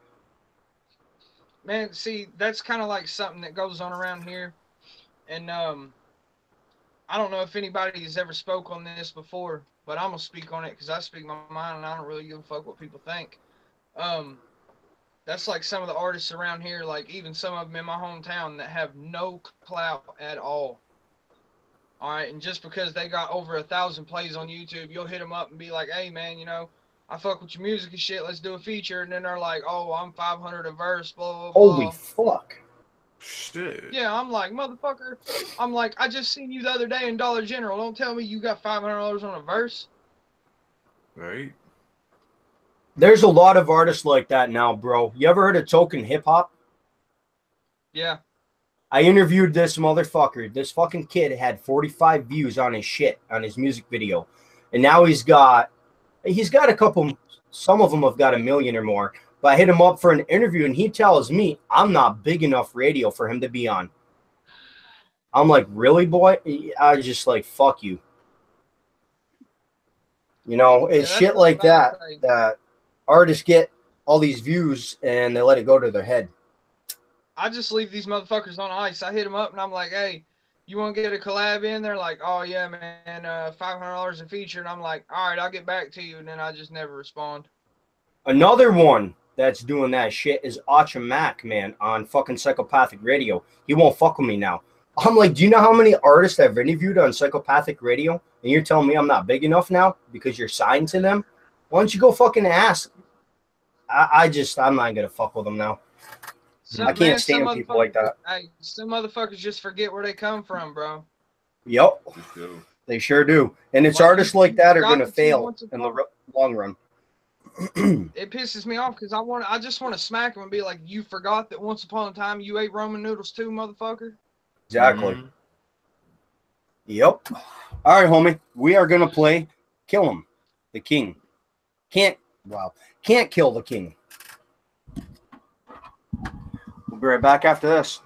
[SPEAKER 3] Man, see, that's kind of like something that goes on around here. And I don't know if anybody has ever spoke on this before, but I'm going to speak on it because I speak my mind and I don't really give a fuck what people think. That's like some of the artists around here, like even some of them in my hometown that have no clout at all. All right, and just because they got over 1,000 plays on YouTube, you'll hit them up and be like, hey, man, you know, I fuck with your music and shit, let's do a feature. And then they're like, oh, I'm 500 a verse, blah, blah, blah.
[SPEAKER 1] Holy fuck.
[SPEAKER 2] Shit.
[SPEAKER 3] Yeah, I'm like, motherfucker. I'm like, I just seen you the other day in Dollar General. Don't tell me you got $500 on a verse.
[SPEAKER 2] Right?
[SPEAKER 1] There's a lot of artists like that now, bro. You ever heard of token hip hop?
[SPEAKER 3] Yeah.
[SPEAKER 1] I interviewed this motherfucker. This fucking kid had 45 views on his shit, on his music video. And now he's got a couple, some of them have got 1 million or more. But I hit him up for an interview and he tells me I'm not big enough radio for him to be on. I'm like, really, boy? I was just like, fuck you. You know, it's shit like that that artists get all these views and they let it go to their head.
[SPEAKER 3] I just leave these motherfuckers on ice. I hit them up and I'm like, hey, you want to get a collab in? They're like, oh, yeah, man, $500 a feature. And I'm like, all right, I'll get back to you. And then I just never respond.
[SPEAKER 1] Another one that's doing that shit is Acha Mac, man, on fucking Psychopathic Radio. He won't fuck with me now. I'm like, do you know how many artists I've interviewed on Psychopathic Radio? And you're telling me I'm not big enough now because you're signed to them? Why don't you go fucking ask? I'm not going to fuck with them now. I can't stand people like that.
[SPEAKER 3] Hey, some motherfuckers just forget where they come from, bro.
[SPEAKER 1] Yep. They sure do. And it's artists like that are going to fail in the long run.
[SPEAKER 3] It pisses me off because I just want to smack them and be like, you forgot that once upon a time you ate ramen noodles too, motherfucker?
[SPEAKER 1] Exactly. Mm-hmm. Yep. All right, homie. We are going to play Kill Him, the King. Can't kill the king. We'll be right back after this.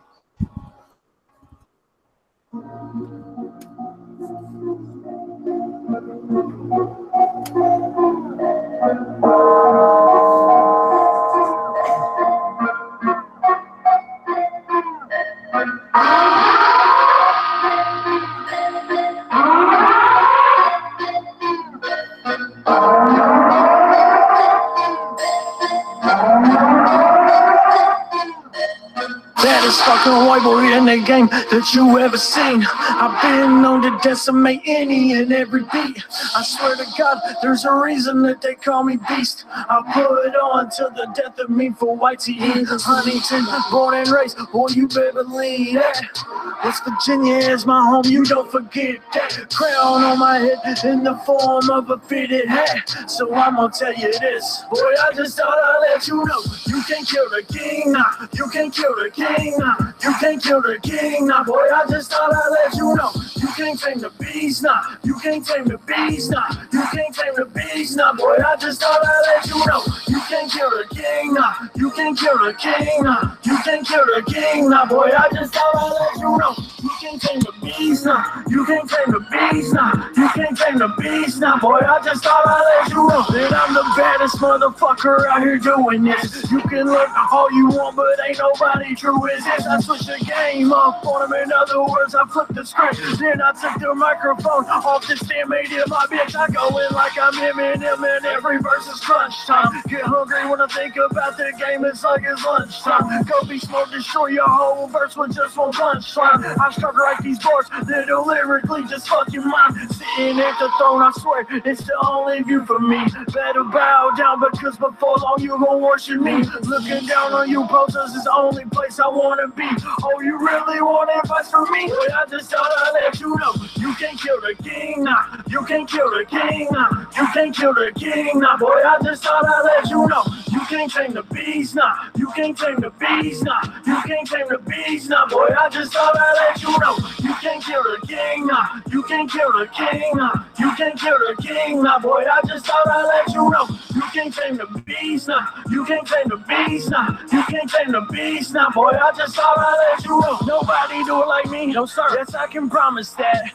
[SPEAKER 5] Baddest fucking white boy in the game that you ever seen. I've been known to decimate any and every beat. I swear to God, there's a reason that they call me Beast. I put on till the death of me for white tea. Huntington, born and raised, boy, you better believe that. West Virginia is my home, you don't forget that. Crown on my head in the form of a fitted hat. So I'm gonna tell you this, boy, I just thought I'd let you know. You can't kill the king, nah. You can't kill the king, nah. You can't kill the king, nah. Boy, I just thought I'd let you know. You can't tame the beast, nah. You can't tame the beast, nah. You can't tame the beast, nah. Boy, I just thought I'd let you know. You can't kill the king, nah. You can't kill the king, nah. You can't kill the king, nah. Boy, I just thought I'd let you know. You can't tame the beast. beast now. You can't tame the beast now. You can't tame the beast now, boy. I just thought I'd let you know that I'm the baddest motherfucker out here doing this. You can look all you want, but ain't nobody true as this. I switched the game up on them. In other words, I flipped the script. Then I took the microphone off the stand, made it my bitch. I go in like I'm Eminem, and every verse is crunch time. Get hungry when I think about the game, it's like it's lunchtime. Go be smart, destroy your whole verse with just one punchline. I start to write these bars that are lyrically just fuck your mind. Sitting at the throne, I swear, it's the only view for me. Better bow down, because before long you gon' worship me. Looking down on you posters is the only place I wanna be. Oh, you really want advice from me? But I just thought I'd let you know. You can't kill the king now. You can't kill the king now. You can't kill the king now. Boy, I just thought I'd let you know. You can't tame the beast now. You can't tame the beast now. You can't tame the beast now. Boy, I just thought I'd let you know. You can't kill the king now. You can't kill the king now. You can't kill the king now. Boy, I just thought I'd let you know. You can't tame the beast now. You can't tame the beast now. You can't tame the beast now. Boy, I just thought I'd let you know. Nobody do it like me. No, sir. Yes, I can promise that.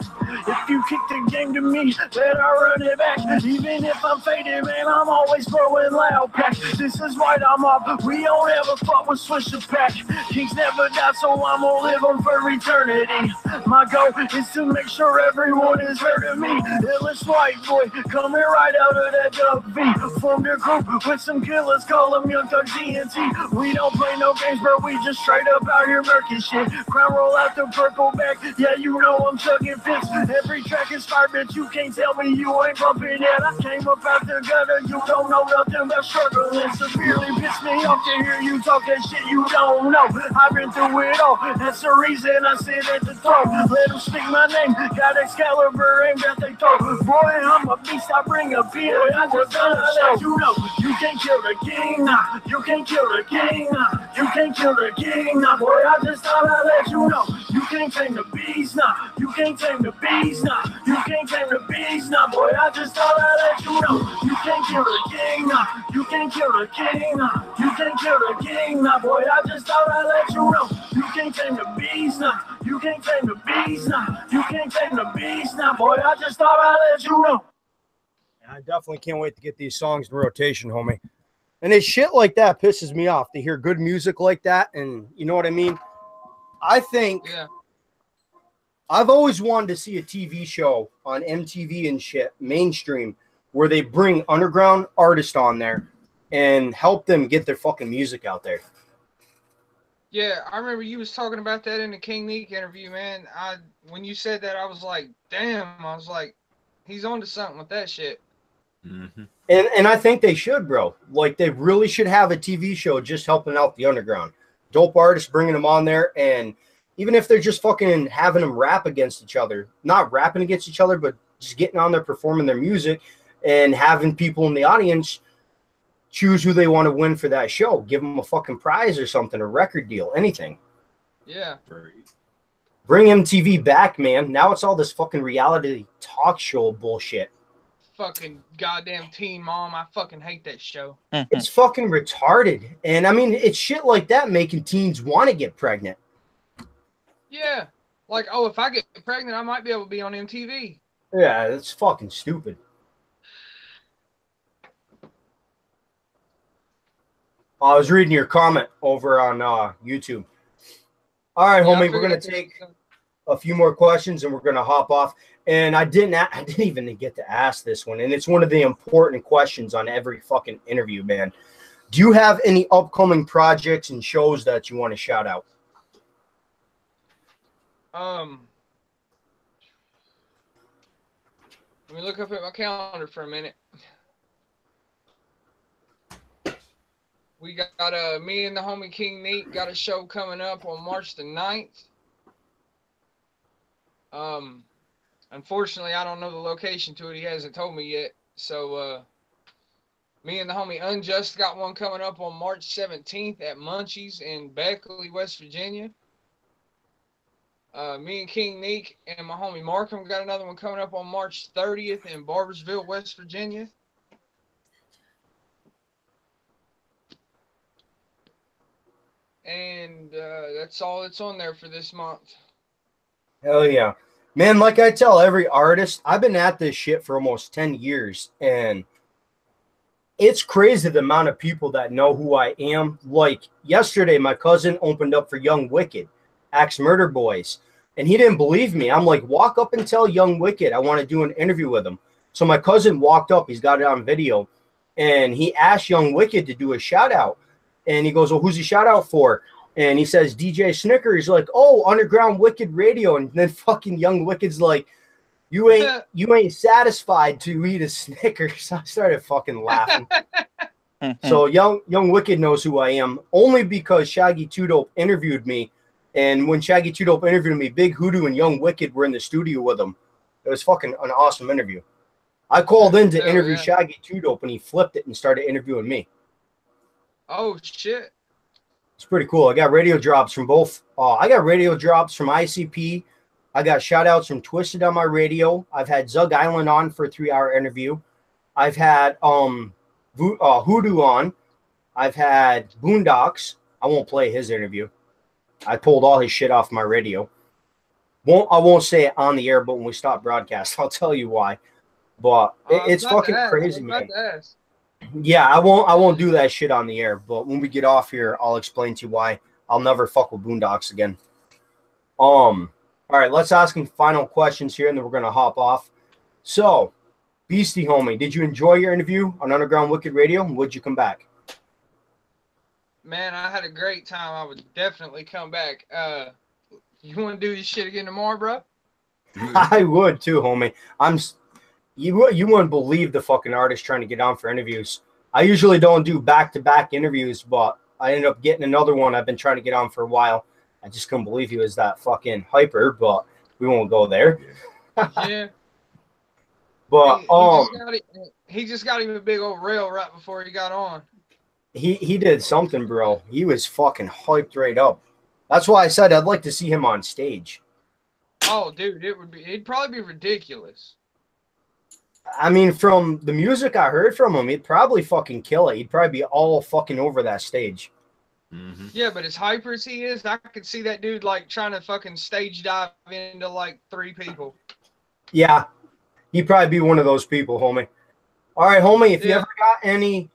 [SPEAKER 5] If you kick the game to me, then I run it back. Even if I'm faded, man, I'm always throwing loud packs. This is right, I'm up. We don't ever fuck with Swisher Pack. Kings never die, so I'm gonna live on for eternity. My goal is to make sure everyone is heard of me. Illest white boy, coming right out of that Dub V. Formed a group with some killers, call them Young Thugz GNT. We don't play no games, bro, we just straight up out here murking shit. Crown roll out the purple back, yeah, you know I'm chugging fits. Every track is fire, bitch, you can't tell me you ain't bumping it. I came up out the gutter, you don't know nothing about struggling. Severely pissed me off to hear you talk that shit you don't know. I've been through it all, that's the reason I sit at the throne. Let them speak my name, got Excalibur aimed at they throat. Boy, I'm a beast, I bring a beat, I just gotta let you know. You can't kill the king now, you can't kill the king now. You can't kill the king now, boy, I just thought I'd let you know. You can't tame the beast now, you can't tame the beast now. You can't tame the beast now, boy, I just thought I'd let you know. You can't kill the king now, you can't kill the king now. You can't kill the king now, boy, I just thought I'd let you know. You can't tame the beast now, you can't tame the beast now. You can't tame the beast now, boy, I just thought I'd let you know.
[SPEAKER 1] I definitely can't wait to get these songs in rotation, homie. And it's shit like that pisses me off to hear good music like that. And you know what I mean? I think I've always wanted to see a TV show on MTV and shit, mainstream, where they bring underground artists on there and help them get their fucking music out there.
[SPEAKER 3] Yeah, I remember you was talking about that in the King Neek interview, man. When you said that, I was like, damn. I was like, he's onto something with that shit.
[SPEAKER 2] Mm-hmm.
[SPEAKER 1] And I think they should, bro. Like, they really should have a TV show just helping out the underground. Dope artists, bringing them on there, and even if they're just fucking having them rap against each other, not rapping against each other, but just getting on there, performing their music, and having people in the audience choose who they want to win for that show. Give them a fucking prize or something, a record deal, anything.
[SPEAKER 3] Yeah.
[SPEAKER 1] Bring MTV back, man. Now it's all this fucking reality talk show bullshit.
[SPEAKER 3] Fucking goddamn Teen Mom. I fucking hate that show.
[SPEAKER 1] It's fucking retarded. And I mean, it's shit like that making teens want to get pregnant.
[SPEAKER 3] Yeah. Like, oh, if I get pregnant, I might be able to be on MTV.
[SPEAKER 1] Yeah, that's fucking stupid. I was reading your comment over on YouTube. All right, homie, we're going to take a few more questions and we're going to hop off. And I didn't even get to ask this one. And it's one of the important questions on every fucking interview, man. Do you have any upcoming projects and shows that you want to shout out?
[SPEAKER 3] Let me look up at my calendar for a minute. We got me and the homie King Neek got a show coming up on March the 9th. Unfortunately, I don't know the location to it. He hasn't told me yet. So, me and the homie Unjust got one coming up on March 17th at Munchies in Beckley, West Virginia. Me and King Neek and my homie Markham got another one coming up on March 30th in Barbersville, West Virginia. And that's all that's on there for this month.
[SPEAKER 1] Hell yeah. Man, like I tell every artist, I've been at this shit for almost 10 years, and it's crazy the amount of people that know who I am. Like yesterday, my cousin opened up for Young Wicked, Axe Murder Boys, and he didn't believe me. I'm like, walk up and tell Young Wicked I want to do an interview with him. So my cousin walked up, he's got it on video, and he asked Young Wicked to do a shout out. And he goes, well, who's he shout out for? And he says, DJ Snicker. He's like, oh, Underground Wicked Radio. And then fucking Young Wicked's like, you ain't satisfied to eat a Snickers. I started fucking laughing. So Young Wicked knows who I am, only because Shaggy Two Dope interviewed me. And when Shaggy Two Dope interviewed me, Big Hoodoo and Young Wicked were in the studio with him. It was fucking an awesome interview. I called in to interview Shaggy Two Dope, and he flipped it and started interviewing me.
[SPEAKER 3] Oh, shit.
[SPEAKER 1] It's pretty cool. I got radio drops from both. I got radio drops from ICP. I got shout outs from Twisted on my radio. I've had Zug Island on for a 3-hour interview. I've had Hoodoo on. I've had Boondocks. I won't play his interview. I pulled all his shit off my radio. I won't say it on the air, but when we stop broadcast, I'll tell you why. But it's fucking crazy, man. Yeah, I won't do that shit on the air, but when we get off here, I'll explain to you why I'll never fuck with Boondocks again. All right, let's ask him final questions here, and then we're gonna hop off. So, Beastie homie, did you enjoy your interview on Underground Wicked Radio? And would you come back?
[SPEAKER 3] Man, I had a great time. I would definitely come back. You want to do this shit again tomorrow, bro?
[SPEAKER 1] I would too, homie. You wouldn't believe the fucking artists trying to get on for interviews. I usually don't do back-to-back interviews, but I ended up getting another one I've been trying to get on for a while. I just couldn't believe he was that fucking hyper, but we won't go there.
[SPEAKER 3] Yeah.
[SPEAKER 1] But
[SPEAKER 3] he just got him a big old rail right before he got on.
[SPEAKER 1] He did something, bro. He was fucking hyped right up. That's why I said I'd like to see him on stage.
[SPEAKER 3] Oh, dude, it'd probably be ridiculous.
[SPEAKER 1] I mean, from the music I heard from him, he'd probably fucking kill it. He'd probably be all fucking over that stage.
[SPEAKER 2] Mm-hmm.
[SPEAKER 3] Yeah, but as hyper as he is, I could see that dude like trying to fucking stage dive into like 3 people.
[SPEAKER 1] Yeah, he'd probably be one of those people, homie. All right, homie, if you ever got any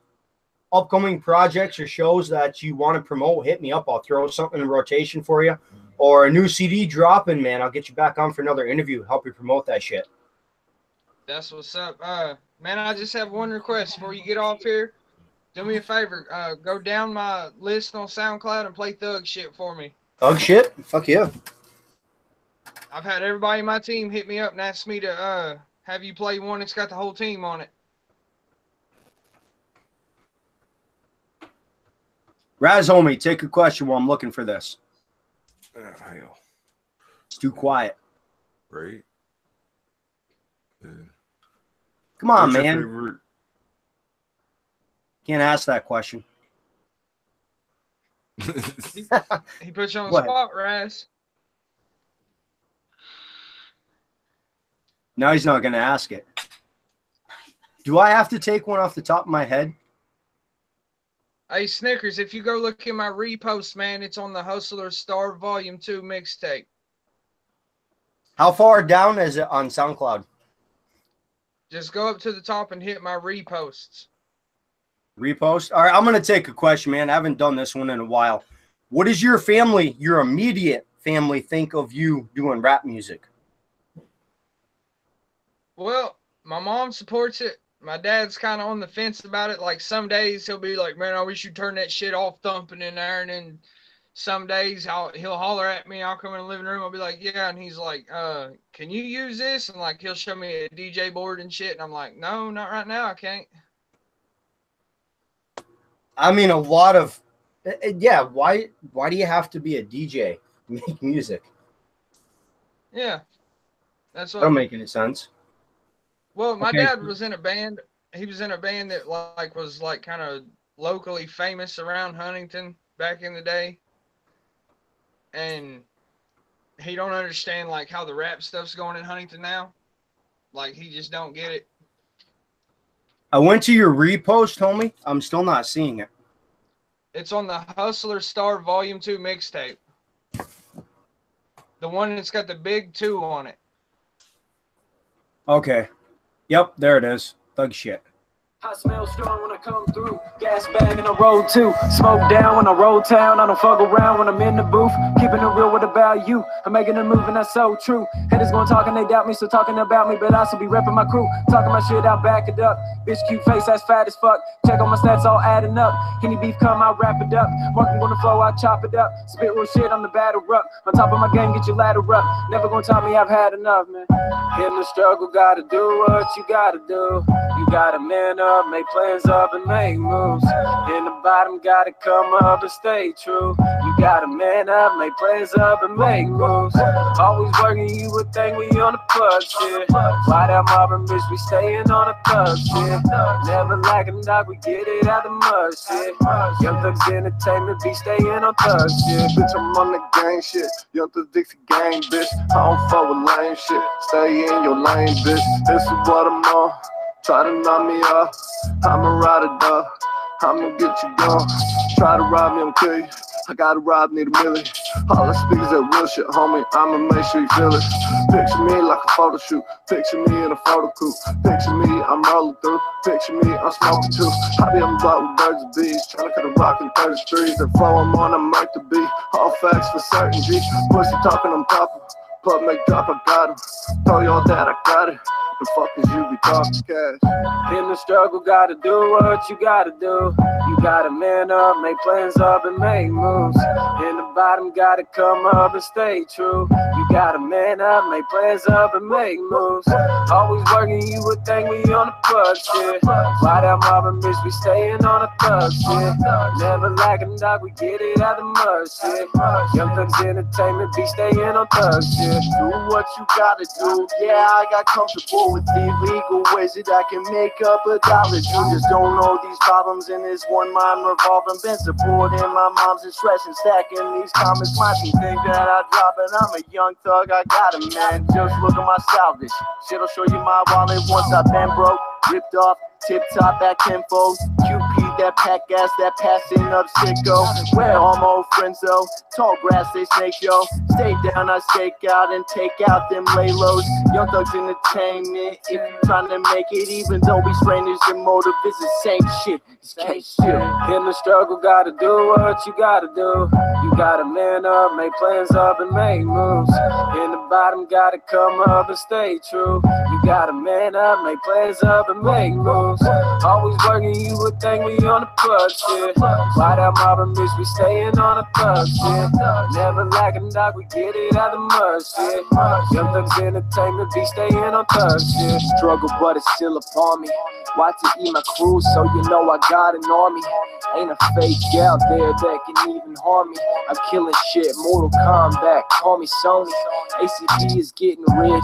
[SPEAKER 1] upcoming projects or shows that you want to promote, hit me up. I'll throw something in rotation for you. Or a new CD dropping, man. I'll get you back on for another interview, help you promote that shit.
[SPEAKER 3] That's what's up. Man, I just have one request before you get off here. Do me a favor. Go down my list on SoundCloud and play Thugz shit for me.
[SPEAKER 1] Thugz shit? Fuck yeah.
[SPEAKER 3] I've had everybody in my team hit me up and ask me to have you play one that's got the whole team on it.
[SPEAKER 1] Raz, homie, take a question while I'm looking for this.
[SPEAKER 2] Hell.
[SPEAKER 1] It's too quiet.
[SPEAKER 2] Right?
[SPEAKER 1] Come on,
[SPEAKER 2] What's your
[SPEAKER 1] man.
[SPEAKER 2] favorite?
[SPEAKER 1] Can't ask that question.
[SPEAKER 3] He puts you on the spot, Raz.
[SPEAKER 1] Now he's not going to ask it. Do I have to take one off the top of my head?
[SPEAKER 3] Hey, Snickers, if you go look at my repost, man, it's on the Hustler Star Volume 2 mixtape.
[SPEAKER 1] How far down is it on SoundCloud?
[SPEAKER 3] Just go up to the top and hit my reposts.
[SPEAKER 1] Repost? All right, I'm going to take a question, man. I haven't done this one in a while. What does your family, your immediate family, think of you doing rap music?
[SPEAKER 3] Well, my mom supports it. My dad's kind of on the fence about it. Like some days he'll be like, man, I wish you'd turn that shit off thumping in there. And then some days he'll holler at me. I'll come in the living room. I'll be like, yeah. And he's like, can you use this? And like, he'll show me a DJ board and shit. And I'm like, no, not right now. I can't.
[SPEAKER 1] I mean, a lot of, yeah. Why do you have to be a DJ to make music?
[SPEAKER 3] Yeah. That's what.
[SPEAKER 1] That don't make any sense.
[SPEAKER 3] Well, my dad was in a band. He was in a band that like was like kind of locally famous around Huntington back in the day. And he don't understand like how the rap stuff's going in Huntington now. Like he just don't get it.
[SPEAKER 1] I went to your repost, homie. I'm still not seeing it.
[SPEAKER 3] It's on the Hustler Star Volume 2 mixtape. The one that's got the big 2 on it.
[SPEAKER 1] Okay. Yep, there it is. Thug shit.
[SPEAKER 5] I smell strong when I come through. Gas bag and I roll too. Smoke down when I roll town. I don't fuck around when I'm in the booth. Keeping it real with about you. I'm making a move and that's so true. Haters gonna talk and they doubt me, so talking about me, but I still be repping my crew. Talking my shit, I'll back it up. Bitch, cute face, that's fat as fuck. Check on my stats, all adding up. Any beef come, I wrap it up. Working on the flow, I chop it up. Spit real shit, I'm the batter up. On top of my game, get your ladder up. Never gonna tell me I've had enough, man. In the struggle, gotta do what you gotta do. You gotta man up, make plans up and make moves. In the bottom, gotta come up and stay true. You gotta man up, make plans up and make moves. Always working, you would think we on the plug shit. Why that mobbing bitch, we staying on the thug shit. Never lacking, dog, we get it out the mud shit. Young Thugz Entertainment, be staying on thug shit.
[SPEAKER 7] Bitch, I'm on the gang shit. Young Thugz Dixie gang, bitch. I don't fuck with lame shit. Stay in your lane, bitch. This is what I'm on. Try to knock me off. I'ma ride it dog. I'ma get you gone. Try to rob me, I'm kill you. I gotta rob, need a million. All I speak is that real shit, homie. I'ma make sure you feel it. Picture me like a photo shoot. Picture me in a photo coupe. Picture me, I'm rolling through. Picture me, I'm smoking too. I be on the block with birds and bees. Tryna cut a rock in 33s. The flow I'm on, I'm like to be. All facts for certain, G. Pussy talking, I'm popping. Pub make drop, I got him. Tell y'all that I got it. The fuck is you be talking cash?
[SPEAKER 5] In the struggle, gotta do what you gotta do. You gotta man up, make plans up and make moves. In the bottom, gotta come up and stay true. You gotta man up, make plans up and make moves. Always working, you would think we on the plug shit. Why that mobbing bitch, we staying on the thug shit. Never lacking, dog, we get it out the mud shit. Young Thugz Entertainment, be staying on thug shit.
[SPEAKER 7] Do what you gotta do. Yeah, I got comfortable with the illegal ways that I can make up $1. You just don't know these problems in this one mind revolving. Been supporting my mom's and stressing, stacking these comments. My team think that I drop it. I'm a young thug, I got it, man. Just look at my salvage. Shit'll show you my wallet once I've been broke. Ripped off, tip top back info. QP, that pack gas, that passing up sicko. Where all my old friends though? Tall grass, they snake yo. Stay down, I stake out and take out them lay lows. Young Thugz Entertainment. If you tryna make it, even though we strangers, your motive is the same shit. Same shit.
[SPEAKER 5] In the struggle, gotta do what you gotta do. You gotta man up, make plans up and make moves. In the bottom, gotta come up and stay true. You gotta man up, make plans up and make moves. Always working, you would think we on the plug shit. Why that mobbing bitch, we staying on the thug shit. Never lacking, dog, we get it out the mud shit. Young Thugz Entertainment, be staying on thug shit. Struggle, but it's still upon me. Watch it eat my crew, so you know I got an army. Ain't a fake out there that can even harm me. I'm killing shit, Mortal Kombat, call me Sony. ACP is getting rich,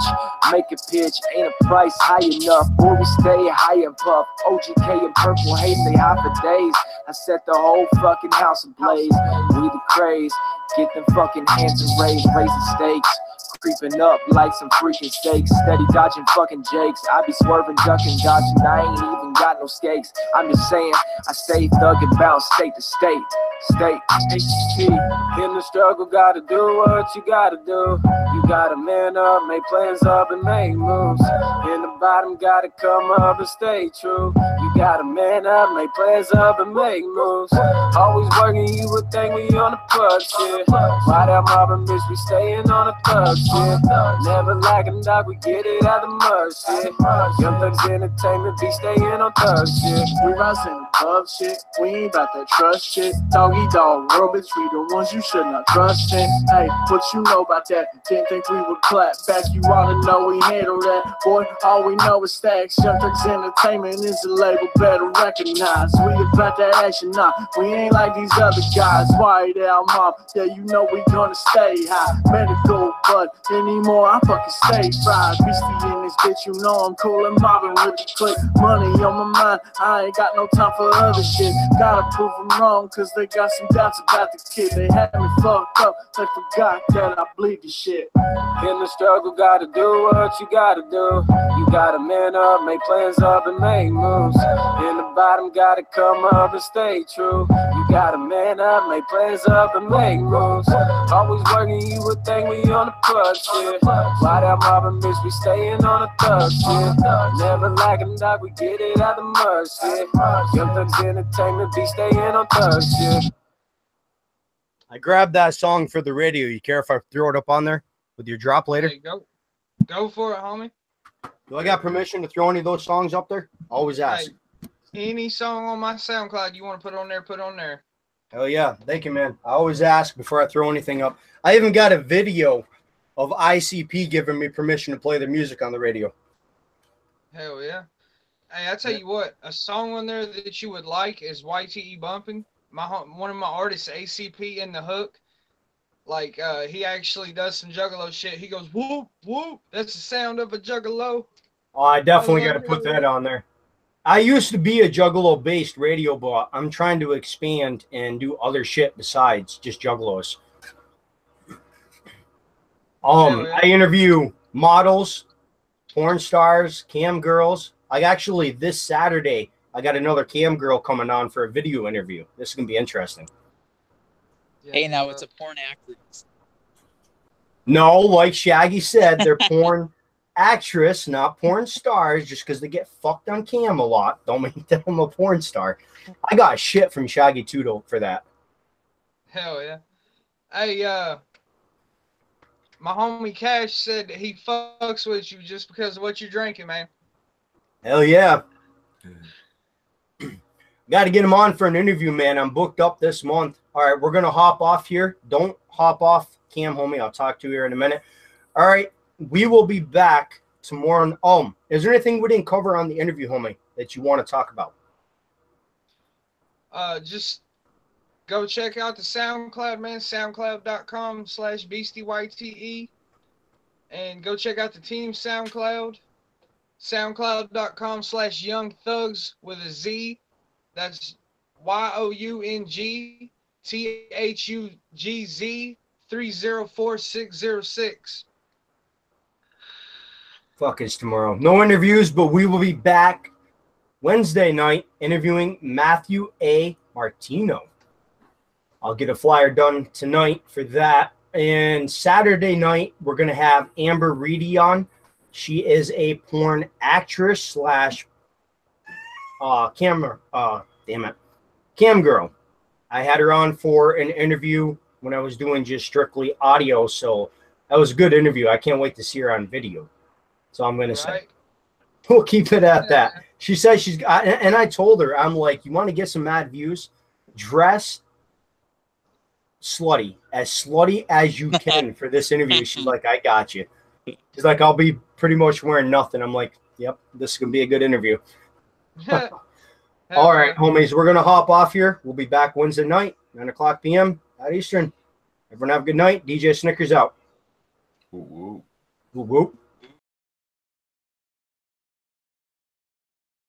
[SPEAKER 5] make a pitch, ain't a price high enough. Boy, we stay high and puff. OGK and Purple Haze, they hot for days. I set the whole fucking house ablaze. We the craze, get them fucking hands and raise the stakes. Creeping up like some freaking steaks. Steady dodging fucking jakes. I be swerving, ducking, dodging. I ain't even got no skates. I'm just saying, I stay thugging, bounce state to state. State, HT. In the struggle, gotta do what you gotta do. You gotta man up, make plans up and make moves. In the bottom, gotta come up and stay true. You gotta man up, make plans up and make moves. Always working, you would think we on the plug shit. Why that mobbing bitch, we staying on the thug shit. Never lacking, dog, we get it out the mud shit. Young Thugz Entertainment, be staying on thug shit.
[SPEAKER 7] We rising above shit. We ain't about that trust shit. Doggy dog world, bitch, we the ones you should not trust in. Hey, what you know about that? Didn't think we would clap back. You wanna know we handle that? Boy, all we know is stacks. Young Thugz Entertainment is a label better recognize. We about that action now. We ain't like these other guys. White out mom, yeah, you know we gonna stay high. Medical, but anymore I fucking stay fried. Beastie in this bitch, you know I'm cool and mobbing with the click. Money on my mind, I ain't got no time for other shit. Gotta prove them wrong, cause they got some doubts about the kid. They had me fucked up, they forgot that I bleed the shit.
[SPEAKER 5] In the struggle, gotta do what you gotta do. You gotta man up, make plans up and make moves. In the bottom, gotta come up and stay true. You gotta man up, make plans up and make moves. Always working, you would think we on the plug shit. Why that mobbing bitch, we staying on the thug shit. Never lacking, dog, we get it out the mud shit. Young Thugz Entertainment be staying on thug shit.
[SPEAKER 1] I grabbed that song for the radio. You care if I throw it up on there with your drop later?
[SPEAKER 3] Hey, go for it, homie.
[SPEAKER 1] Do I got permission to throw any of those songs up there? Always ask.
[SPEAKER 3] Hey, any song on my SoundCloud you want to put on there, put on there.
[SPEAKER 1] Hell yeah. Thank you, man. I always ask before I throw anything up. I even got a video of ICP giving me permission to play their music on the radio.
[SPEAKER 3] Hell yeah. Hey, I tell you what, a song on there that you would like is YTE Bumping. One of my artists, ACP, in the hook. Like, he actually does some juggalo shit. He goes, whoop, whoop. That's the sound of a juggalo.
[SPEAKER 1] Oh, I definitely got to put that on there. I used to be a juggalo-based radio, but I'm trying to expand and do other shit besides just juggalos. I interview models, porn stars, cam girls. Actually, this Saturday, I got another cam girl coming on for a video interview. This is going to be interesting.
[SPEAKER 4] Hey, now it's a porn actress.
[SPEAKER 1] No, like Shaggy said, they're porn actress, not porn stars. Just because they get fucked on cam a lot, don't make them a porn star. I got shit from Shaggy Tudo for that.
[SPEAKER 3] Hell yeah. Hey, my homie Cash said that he fucks with you just because of what you're drinking, man.
[SPEAKER 1] Hell yeah. Got to get him on for an interview, man. I'm booked up this month. All right, we're going to hop off here. Don't hop off, Cam, homie. I'll talk to you here in a minute. All right, we will be back tomorrow. Is there anything we didn't cover on the interview, homie, that you want to talk about?
[SPEAKER 3] Just go check out the SoundCloud, man. SoundCloud.com/BeastieYTE. And go check out the team SoundCloud. SoundCloud.com/YoungThugz with a Z. That's YOUNGTHUGZ 304606.
[SPEAKER 1] Fuck is tomorrow. No interviews, but we will be back Wednesday night interviewing Matthew A. Martino. I'll get a flyer done tonight for that. And Saturday night, we're going to have Amber Reedy on. She is a porn actress / cam girl. I had her on for an interview when I was doing just strictly audio, so that was a good interview. I can't wait to see her on video. So I'm going to say, we'll keep it at that. She says she's got, and I told her, I'm like, you want to get some mad views? Dress slutty as you can for this interview. She's like, I got you. She's like, I'll be pretty much wearing nothing. I'm like, yep, this is going to be a good interview. All right, homies, we're going to hop off here. We'll be back Wednesday night, 9 o'clock p.m. at Eastern. Everyone have a good night. DJ Snickers out.
[SPEAKER 2] Woo woo.
[SPEAKER 1] Woo woo.